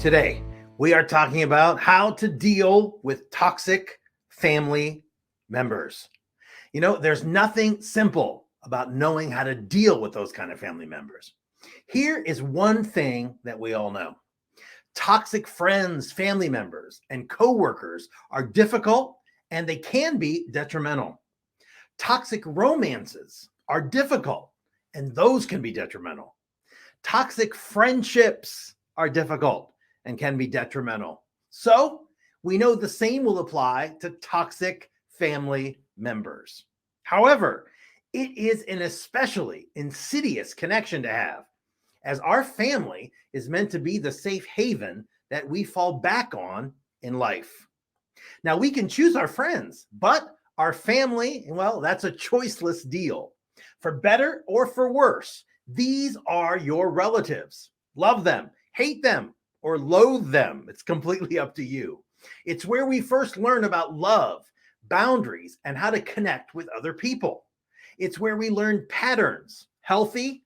Today, we are talking about how to deal with toxic family members. You know, there's nothing simple about knowing how to deal with those kind of family members. Here is one thing that we all know. Toxic friends, family members, and coworkers are difficult and they can be detrimental. Toxic romances are difficult and those can be detrimental. Toxic friendships are difficult and can be detrimental. So we know the same will apply to toxic family members. However, it is an especially insidious connection to have, as our family is meant to be the safe haven that we fall back on in life. Now, we can choose our friends, but our family, well, that's a choiceless deal. For better or for worse, these are your relatives. Love them, hate them, or loathe them. It's completely up to you. It's where we first learn about love, boundaries, and how to connect with other people. It's where we learn patterns, healthy,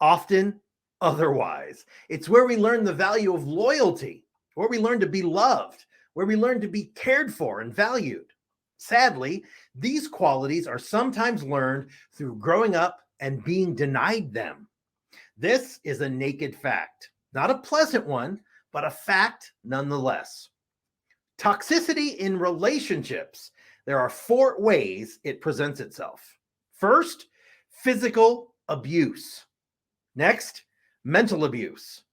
often otherwise. It's where we learn the value of loyalty, where we learn to be loved, where we learn to be cared for and valued. Sadly, these qualities are sometimes learned through growing up and being denied them. This is a naked fact. Not a pleasant one, but a fact nonetheless. Toxicity in relationships. There are 4 ways it presents itself. First, physical abuse. Next, mental abuse.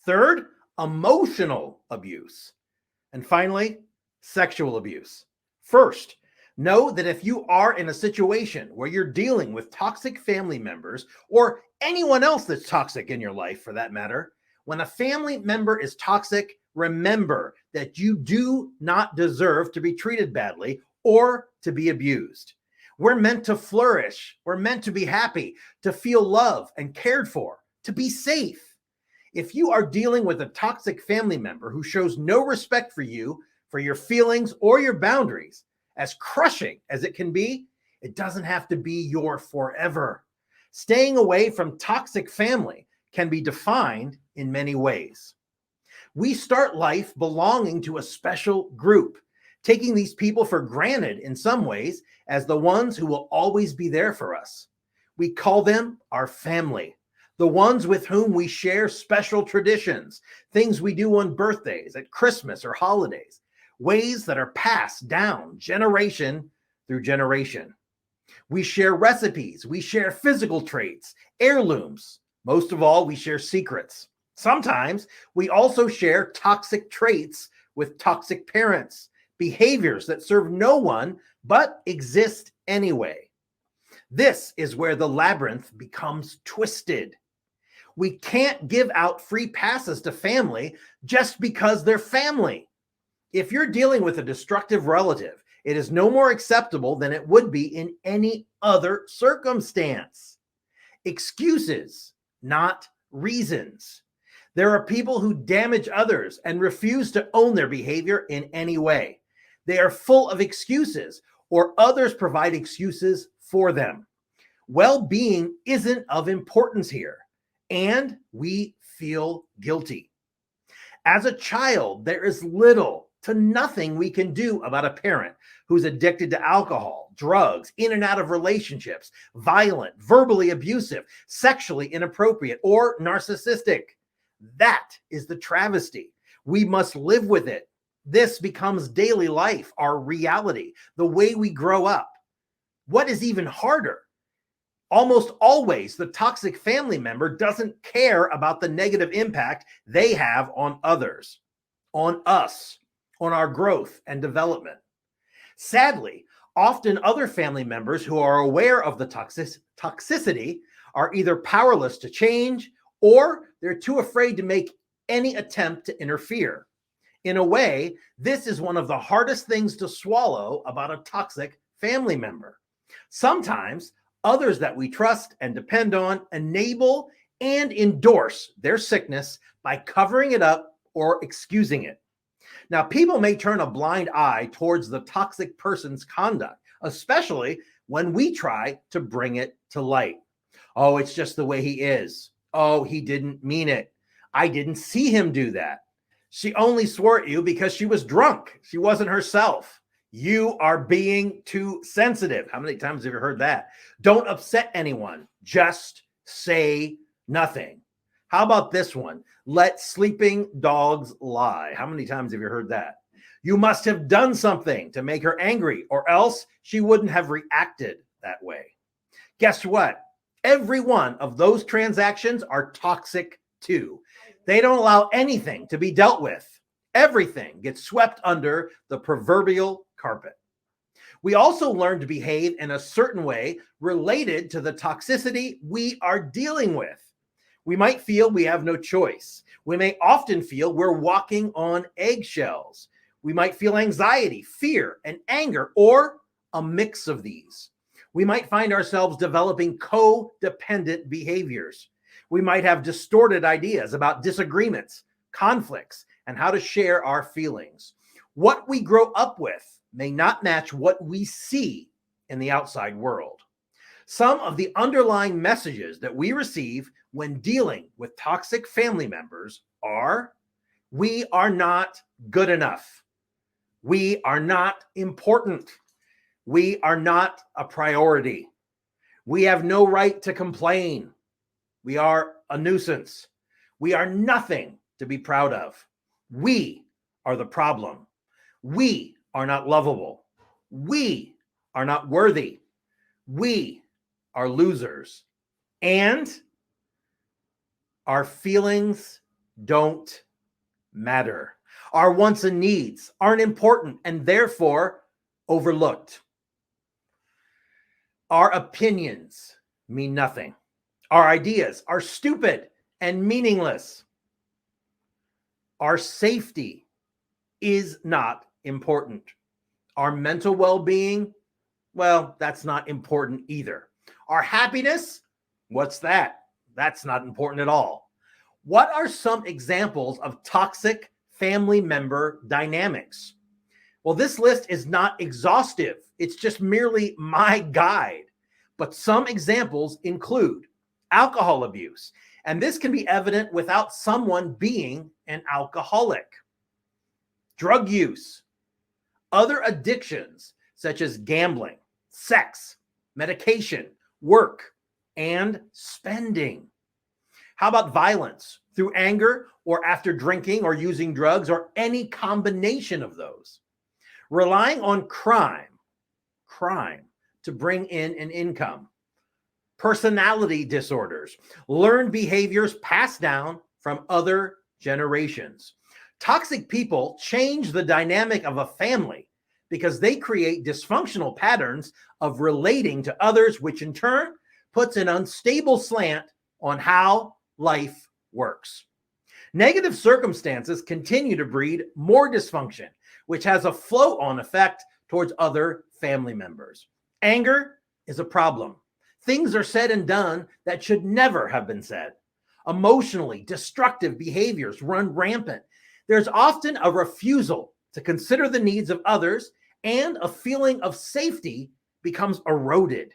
Third, emotional abuse. And finally, sexual abuse. First, know that if you are in a situation where you're dealing with toxic family members or anyone else that's toxic in your life for that matter, when a family member is toxic, remember that you do not deserve to be treated badly or to be abused. We're meant to flourish. We're meant to be happy, to feel loved and cared for, to be safe. If you are dealing with a toxic family member who shows no respect for you, for your feelings or your boundaries, as crushing as it can be, it doesn't have to be your forever. Staying away from toxic family can be defined in many ways. We start life belonging to a special group, taking these people for granted in some ways as the ones who will always be there for us. We call them our family, the ones with whom we share special traditions, things we do on birthdays, at Christmas or holidays, ways that are passed down generation through generation. We share recipes, we share physical traits, heirlooms. Most of all, we share secrets. Sometimes we also share toxic traits with toxic parents, behaviors that serve no one but exist anyway. This is where the labyrinth becomes twisted. We can't give out free passes to family just because they're family. If you're dealing with a destructive relative, it is no more acceptable than it would be in any other circumstance. Excuses, not reasons. There are people who damage others and refuse to own their behavior in any way. They are full of excuses, or others provide excuses for them. Well-being isn't of importance here, and we feel guilty. As a child, there is little to nothing we can do about a parent who's addicted to alcohol, drugs, in and out of relationships, violent, verbally abusive, sexually inappropriate, or narcissistic. That is the travesty. We must live with it. This becomes daily life, our reality, the way we grow up. What is even harder? Almost always, the toxic family member doesn't care about the negative impact they have on others, on us, on our growth and development. Sadly, often other family members who are aware of the toxicity are either powerless to change or they're too afraid to make any attempt to interfere. In a way, this is one of the hardest things to swallow about a toxic family member. Sometimes others that we trust and depend on enable and endorse their sickness by covering it up or excusing it. Now, people may turn a blind eye towards the toxic person's conduct, especially when we try to bring it to light. Oh, it's just the way he is. Oh, he didn't mean it. I didn't see him do that. She only swore at you because she was drunk. She wasn't herself. You are being too sensitive. How many times have you heard that? Don't upset anyone. Just say nothing. How about this one? Let sleeping dogs lie. How many times have you heard that? You must have done something to make her angry, or else she wouldn't have reacted that way. Guess what? Every one of those transactions are toxic too. They don't allow anything to be dealt with. Everything gets swept under the proverbial carpet. We also learn to behave in a certain way related to the toxicity we are dealing with. We might feel we have no choice. We may often feel we're walking on eggshells. We might feel anxiety, fear, and anger, or a mix of these. We might find ourselves developing codependent behaviors. We might have distorted ideas about disagreements, conflicts, and how to share our feelings. What we grow up with may not match what we see in the outside world. Some of the underlying messages that we receive when dealing with toxic family members are: we are not good enough. We are not important. We are not a priority. We have no right to complain. We are a nuisance. We are nothing to be proud of. We are the problem. We are not lovable. We are not worthy. We are losers. And our feelings don't matter. Our wants and needs aren't important and therefore overlooked. Our opinions mean nothing. Our ideas are stupid and meaningless. Our safety is not important. Our mental well-being, well, that's not important either. Our happiness, what's that? That's not important at all. What are some examples of toxic family member dynamics? Well, this list is not exhaustive. It's just merely my guide. But some examples include alcohol abuse, and this can be evident without someone being an alcoholic. Drug use, other addictions such as gambling, sex, medication, work, and spending. How about violence through anger or after drinking or using drugs or any combination of those? Relying on crime to bring in an income. Personality disorders, learned behaviors passed down from other generations. Toxic people change the dynamic of a family because they create dysfunctional patterns of relating to others, which in turn puts an unstable slant on how life works. Negative circumstances continue to breed more dysfunction, which has a flow-on effect towards other family members. Anger is a problem. Things are said and done that should never have been said. Emotionally destructive behaviors run rampant. There's often a refusal to consider the needs of others, and a feeling of safety becomes eroded.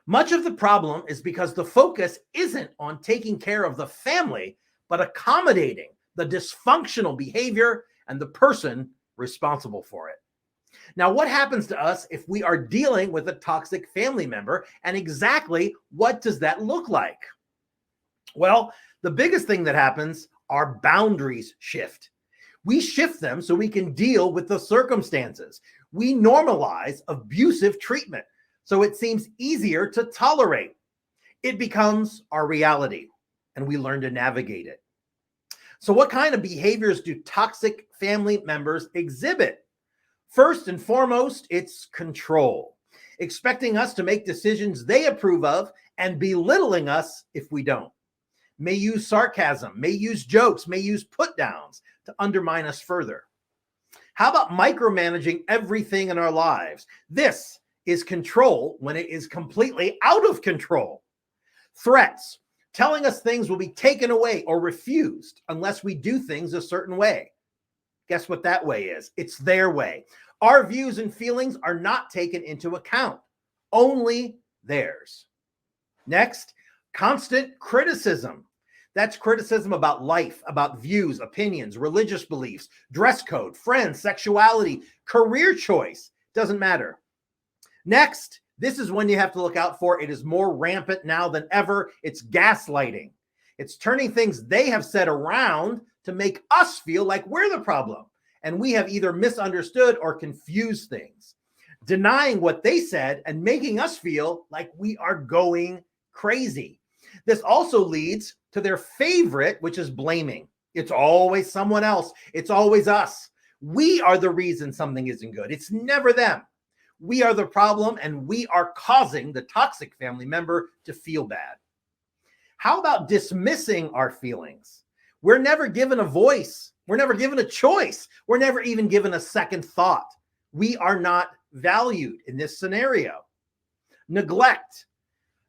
Much of the problem is because the focus isn't on taking care of the family, but accommodating the dysfunctional behavior and the person responsible for it. Now, what happens to us if we are dealing with a toxic family member, and exactly what does that look like? Well, the biggest thing that happens are boundaries shift. We shift them so we can deal with the circumstances. We normalize abusive treatment so it seems easier to tolerate. It becomes our reality, and we learn to navigate it. So what kind of behaviors do toxic family members exhibit? First and foremost, it's control, expecting us to make decisions they approve of and belittling us if we don't. May use sarcasm, may use jokes, may use put downs to undermine us further. How about micromanaging everything in our lives? This is control when it is completely out of control. Threats, telling us things will be taken away or refused unless we do things a certain way. Guess what that way is? It's their way. Our views and feelings are not taken into account, only theirs. Next, constant criticism. That's criticism about life, about views, opinions, religious beliefs, dress code, friends, sexuality, career choice. Doesn't matter. Next, this is one you have to look out for. It is more rampant now than ever. It's gaslighting. It's turning things they have said around to make us feel like we're the problem, and we have either misunderstood or confused things, denying what they said and making us feel like we are going crazy. This also leads to their favorite, which is blaming. It's always someone else. It's always us. We are the reason something isn't good. It's never them. We are the problem, and we are causing the toxic family member to feel bad. How about dismissing our feelings? We're never given a voice. We're never given a choice. We're never even given a second thought. We are not valued in this scenario. Neglect,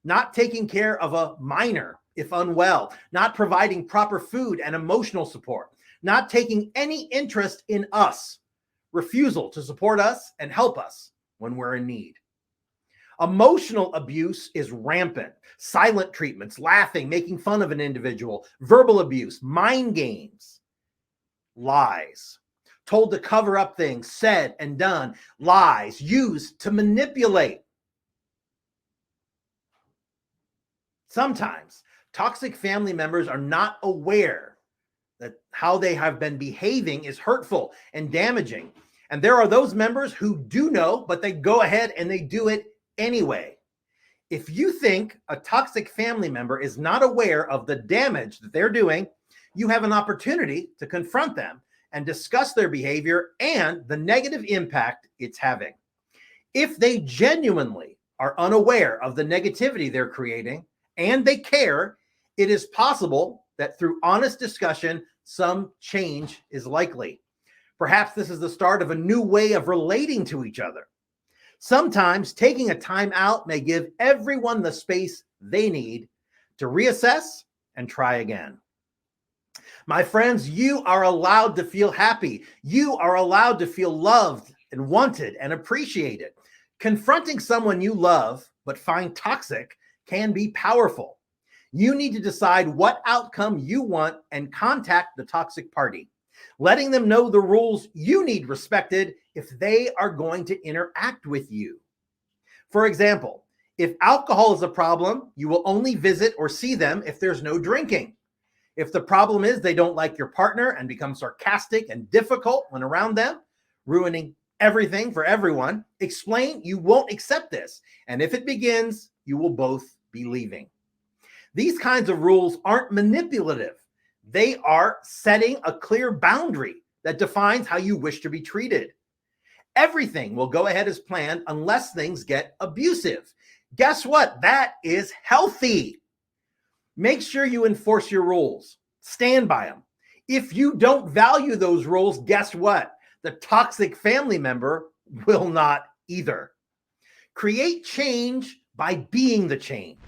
not taking care of a minor if unwell, not providing proper food and emotional support, not taking any interest in us, refusal to support us and help us when we're in need. Emotional abuse is rampant. Silent treatments, laughing, making fun of an individual, verbal abuse, mind games, lies, told to cover up things said and done, lies used to manipulate. Sometimes toxic family members are not aware that how they have been behaving is hurtful and damaging. And there are those members who do know, but they go ahead and they do it anyway. If you think a toxic family member is not aware of the damage that they're doing, you have an opportunity to confront them and discuss their behavior and the negative impact it's having. If they genuinely are unaware of the negativity they're creating and they care, it is possible that through honest discussion, some change is likely. Perhaps this is the start of a new way of relating to each other. Sometimes taking a time out may give everyone the space they need to reassess and try again. My friends, you are allowed to feel happy. You are allowed to feel loved and wanted and appreciated. Confronting someone you love but find toxic can be powerful. You need to decide what outcome you want and contact the toxic party, letting them know the rules you need respected if they are going to interact with you. For example, if alcohol is a problem, you will only visit or see them if there's no drinking. If the problem is they don't like your partner and become sarcastic and difficult when around them, ruining everything for everyone, explain you won't accept this. And if it begins, you will both be leaving. These kinds of rules aren't manipulative. They are setting a clear boundary that defines how you wish to be treated. Everything will go ahead as planned unless things get abusive. Guess what? That is healthy. Make sure you enforce your rules. Stand by them. If you don't value those rules, guess what? The toxic family member will not either. Create change by being the change.